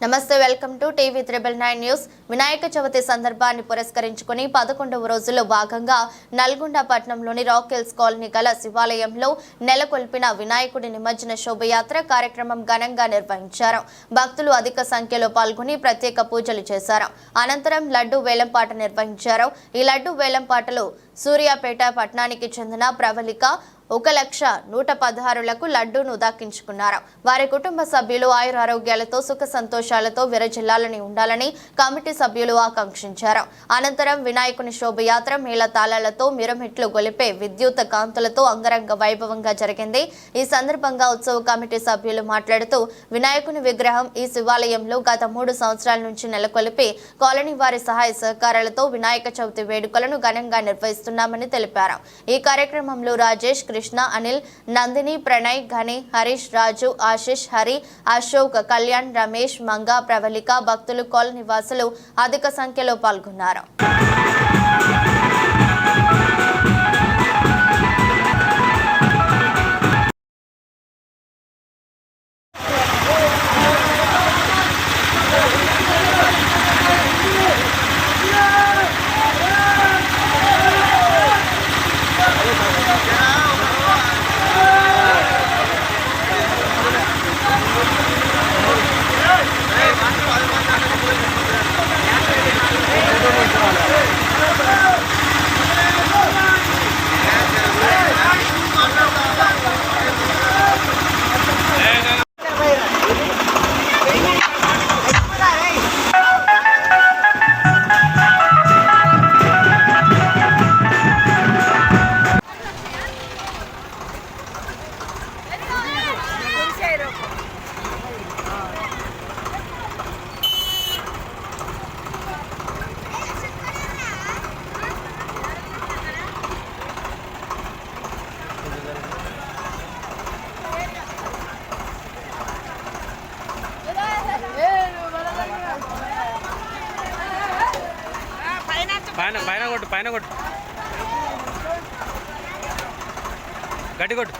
నమస్తే welcome to TV 999 news. Vinayaka Chavithi సందర్భాన్ని పురస్కరించుకుని 11వ రోజులో భాగంగా నల్గొండ పట్టణంలోని రాకెల్స్ కాలనీ గల శివాలయంలో నెలకొల్పిన వినాయకుడి నిమజ్జన శోభయాత్ర కార్యక్రమం ఘనంగా నిర్వహించారు. భక్తులు అధిక సంఖ్యలో పాల్గొని ప్రత్యేక పూజలు చేశారు. అనంతరం లడ్డు వేలంపాట నిర్వహించారు. ఈ లడ్డు వేలంపాటలో సూర్యాపేట పట్టణానికి చెందిన ప్రవళిక 1,116,లకు లడ్డూను దక్కించుకున్నారు. వారి కుటుంబ సభ్యులు ఆయురారోగ్యాలతో సుఖ సంతోషాలతో విరజిల్లాలని ఉండాలని కమిటీ సభ్యులు ఆకాంక్షించారు. అనంతరం వినాయకుని శోభయాత్ర మేళ తాళాలతో మిరమిట్లు గొలిపే విద్యుత్ కాంతులతో అంగరంగ వైభవంగా జరిగింది. ఈ సందర్భంగా ఉత్సవ కమిటీ సభ్యులు మాట్లాడుతూ వినాయకుని విగ్రహం ఈ శివాలయంలో గత 3 సంవత్సరాల నుంచి నెలకొల్పి కాలనీ వారి సహాయ సహకారాలతో వినాయక చవితి వేడుకలను ఘనంగా నిర్వహిస్తున్నామని తెలిపారు. ఈ కార్యక్రమంలో రాజేష్, కృష్ణ, అనిల్, నందిని, ప్రణయ్, ఘని, హరీష్, రాజు, ఆశిష్, హరి, అశోక్, కళ్యాణ్, రమేష్, మంగా, ప్రవళిక, భక్తులు, కాలనీ వాసులు అధిక సంఖ్యలో పాల్గొన్నారు. పైన కొట్టు గట్టి కొట్టు.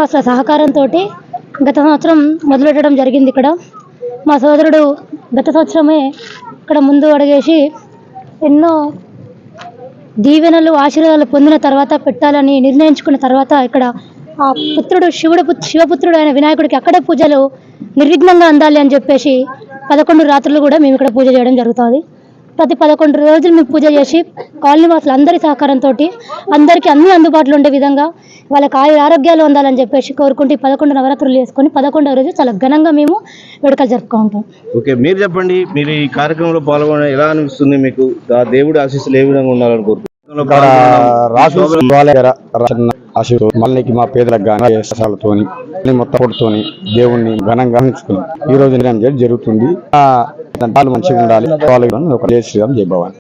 వాసుల సహకారంతో గత సంవత్సరం మొదలెట్టడం జరిగింది. ఇక్కడ మా సోదరుడు గత సంవత్సరమే ఇక్కడ ముందు అడిగేసి ఎన్నో దీవెనలు ఆశీర్వాదాలు పొందిన తర్వాత పెట్టాలని నిర్ణయించుకున్న తర్వాత ఇక్కడ ఆ పుత్రుడు శివపుత్రుడు అయిన వినాయకుడికి అక్కడే పూజలు నిర్విఘ్నంగా అందాలి అని చెప్పేసి 11 రాత్రులు కూడా మేము ఇక్కడ పూజ చేయడం జరుగుతుంది. ప్రతి 11 రోజులు మేము పూజ చేసి కాలనీ వాసులు అందరి సహకారంతో అందరికీ అన్ని అందుబాటులో ఉండే విధంగా వాళ్ళకి ఆరోగ్యాలు ఉండాలని చెప్పేసి కోరుకుంటూ 11 నవరాత్రులు చేసుకొని 11వ రోజు చాలా ఘనంగా మేము వేడుకలు జరుపుకుంటాం. ఓకే, మీరు చెప్పండి, మీరు ఈ కార్యక్రమంలో పాల్గొనడం ఎలా అనిపిస్తుంది? మీకు ఆ దేవుడి ఆశీస్సులు ఏ విధంగా ఉండాలని కోరుకుంటున్నారు? మళ్ళీకి మా పేదలకు కానీ ససాలతోని మొత్తం పొట్టుతోని దేవుణ్ణి ఘనంగా ఉంచుకుని ఈ రోజు నిర్ణయం జరుగుతుంది. వాళ్ళు మంచిగా ఉండాలి. ఒక జై శ్రీరామ్, జై భవాని.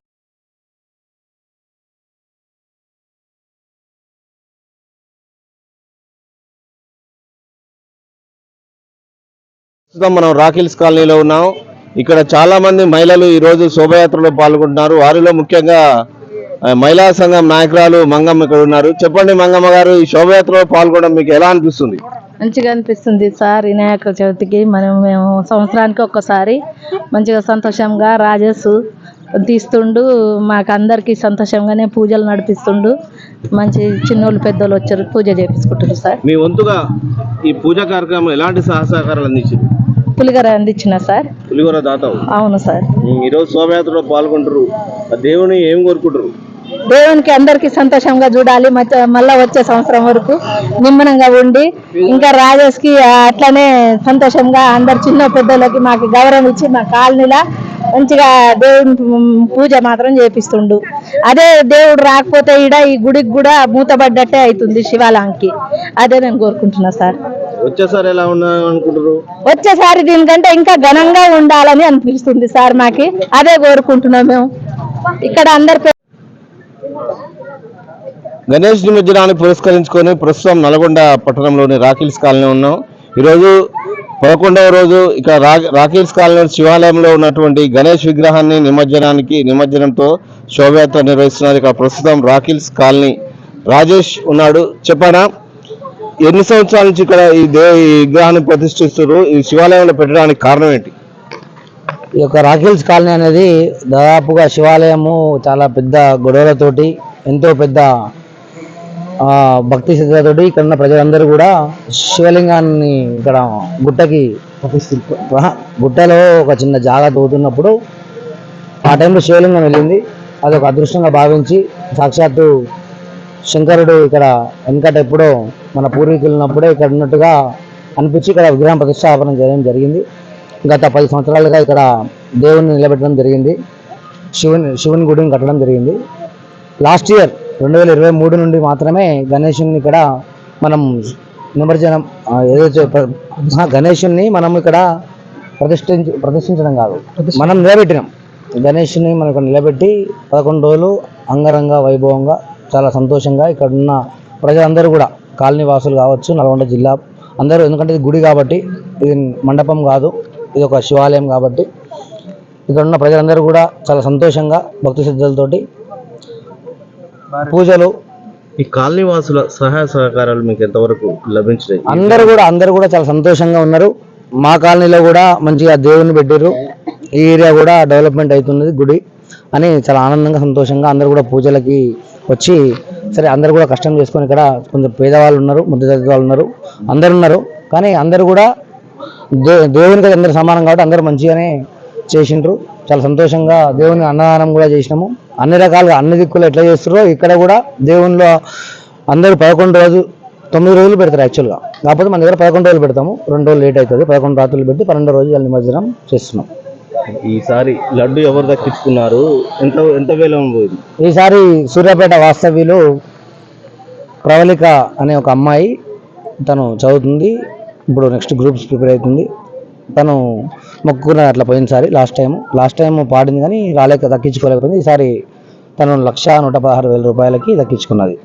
మనం రాకిల్స్ కాలనీలో ఉన్నాం. ఇక్కడ చాలా మంది మహిళలు ఈ రోజు శోభయాత్రలో పాల్గొంటున్నారు. వారిలో ముఖ్యంగా మహిళా సంఘం నాయకురాలు మంగమ్మ ఇక్కడ ఉన్నారు. చెప్పండి మంగమ్మ గారు, ఈ శోభయాత్రలో పాల్గొనడం మీకు ఎలా అనిపిస్తుంది? మంచిగా అనిపిస్తుంది సార్. వినాయక చవితికి మేము సంవత్సరానికి ఒక్కసారి మంచిగా సంతోషంగా రాజేష్ తీస్తుండు, మాకు అందరికీ సంతోషంగానే పూజలు నడిపిస్తుండు. మంచి చిన్నోళ్ళు పెద్దోళ్ళు వచ్చారు, పూజ చేపించుకుంటారు సార్. మీ వంతుగా ఈ పూజా కార్యక్రమం ఎలాంటి సహకారాలు అందించారు? పులిగొర అందించిన సార్. పులిగొర దాతావు? అవును సార్. ఈరోజు శోభయాత్రలో పాల్గొంటారు, దేవుని ఏం కోరుకుంటారు? దేవునికి అందరికి సంతోషంగా చూడాలి, మళ్ళా వచ్చే సంవత్సరం వరకు నిమ్మనంగా ఉండి ఇంకా రాజేష్కి అట్లనే సంతోషంగా అందరు చిన్న పెద్దలకి మాకు గౌరవం ఇచ్చి మా కాలనీలా మంచిగా దేవుని పూజ మాత్రం చేపిస్తుండు. అదే దేవుడు రాకపోతే ఈడ ఈ గుడికి కూడా మూతబడ్డట్టే అవుతుంది శివాలయానికి. అదే నేను కోరుకుంటున్నా సార్. వచ్చేసారి ఎలా అనుకుంటారు? వచ్చేసారి దీనికంటే ఇంకా ఘనంగా ఉండాలని అనిపిస్తుంది సార్. మాకి అదే కోరుకుంటున్నాం మేము. ఇక్కడ అందరు గణేష్ నిమజ్జనాన్ని పురస్కరించుకొని ప్రస్తుతం నల్గొండ పట్టణంలోని రాకిల్స్ కాలనీ ఉన్నాం. ఈరోజు 11వ రోజు ఇక్కడ రాకిల్స్ కాలనీ శివాలయంలో ఉన్నటువంటి గణేష్ విగ్రహాన్ని నిమజ్జనంతో శోభయాత్ర నిర్వహిస్తున్నారు. ఇక్కడ ప్రస్తుతం రాకిల్స్ కాలనీ రాజేష్ ఉన్నాడు. చెప్పనా, ఎన్ని సంవత్సరాల నుంచి ఇక్కడ ఈ విగ్రహాన్ని ప్రతిష్ఠిస్తారు? ఈ శివాలయంలో పెట్టడానికి కారణం ఏంటి? ఈ యొక్క రాకిల్స్ కాలనీ అనేది దాదాపుగా శివాలయము చాలా పెద్ద గొడవలతోటి, ఎంతో పెద్ద భక్తి శ్రద్ధలతోటి ఇక్కడ ఉన్న ప్రజలందరూ కూడా శివలింగాన్ని ఇక్కడ గుట్టలో ఒక చిన్న జాగా తోతున్నప్పుడు ఆ టైంలో శివలింగం వెళ్ళింది. అదొక అదృష్టంగా భావించి సాక్షాత్తు శంకరుడు ఇక్కడ వెనకట ఎప్పుడో మన పూర్వీకులు ఉన్నప్పుడే ఇక్కడ ఉన్నట్టుగా అనిపించి ఇక్కడ విగ్రహం ప్రతిష్టాపన చేయడం జరిగింది. గత 10 సంవత్సరాలుగా ఇక్కడ దేవుణ్ణి నిలబెట్టడం జరిగింది, శివుని గుడిని కట్టడం జరిగింది. లాస్ట్ ఇయర్ 2023 నుండి మాత్రమే గణేశుని ఇక్కడ మనం నిమజ్జనం ఏదైతే గణేశుని మనం ఇక్కడ ప్రతిష్ఠించడం కాదు, మనం నిలబెట్టినాం. గణేశుని మనం ఇక్కడ నిలబెట్టి 11 రోజులు అంగరంగ వైభవంగా చాలా సంతోషంగా ఇక్కడ ఉన్న ప్రజలందరూ కూడా కాలనీ వాసులు కావచ్చు, నల్గొండ జిల్లా అందరూ, ఎందుకంటే ఇది గుడి కాబట్టి, ఇది మండపం కాదు, ఇది ఒక శివాలయం కాబట్టి ఇక్కడ ఉన్న ప్రజలందరూ కూడా చాలా సంతోషంగా భక్తి శ్రద్ధలతోటి పూజలు. ఈ కాలనీ వాసుల సహాయ సహకారాలు మీకు ఎంతవరకు లభించాయి? అందరూ కూడా చాలా సంతోషంగా ఉన్నారు. మా కాలనీలో కూడా మంచిగా దేవుని పెట్టారు, ఈ ఏరియా కూడా డెవలప్మెంట్ అవుతున్నది గుడి అని చాలా ఆనందంగా సంతోషంగా అందరూ కూడా పూజలకి వచ్చి, సరే అందరూ కూడా కష్టం చేసుకొని, ఇక్కడ కొంచెం పేదవాళ్ళు ఉన్నారు, మధ్యతరగతి వాళ్ళు ఉన్నారు, అందరు ఉన్నారు, కానీ అందరూ కూడా దేవునికి అందరు సమానం కాబట్టి అందరూ మంచిగానే చేసిండ్రు. చాలా సంతోషంగా దేవుని అన్నదానం కూడా చేసినాము. అన్ని రకాలుగా అన్ని దిక్కులు ఎట్లా చేస్తారో ఇక్కడ కూడా దేవునిలో అందరూ 11 రోజులు 9 రోజులు పెడతారు యాక్చువల్గా. కాకపోతే మన దగ్గర 11 రోజులు పెడతాము, 2 రోజులు లేట్ అవుతుంది. 11 రాత్రులు పెట్టి 12 రోజులు నిమజ్జనం చేస్తున్నాం. ఈసారి లడ్డు ఎవరు దక్కించుకున్నారు? ఎంత వేలం పోయింది? ఈసారి సూర్యాపేట వాస్తవ్యులు ప్రవళిక అనే ఒక అమ్మాయి, తను చదువుతుంది, ఇప్పుడు నెక్స్ట్ గ్రూప్స్ ప్రిపేర్ అవుతుంది. తను మొక్కుకున్న అట్లా పోయినసారి లాస్ట్ టైం పాడింది కానీ దక్కించుకోలేకపోయింది. ఈసారి తను 1,116,000 రూపాయలకి దక్కించుకున్నది.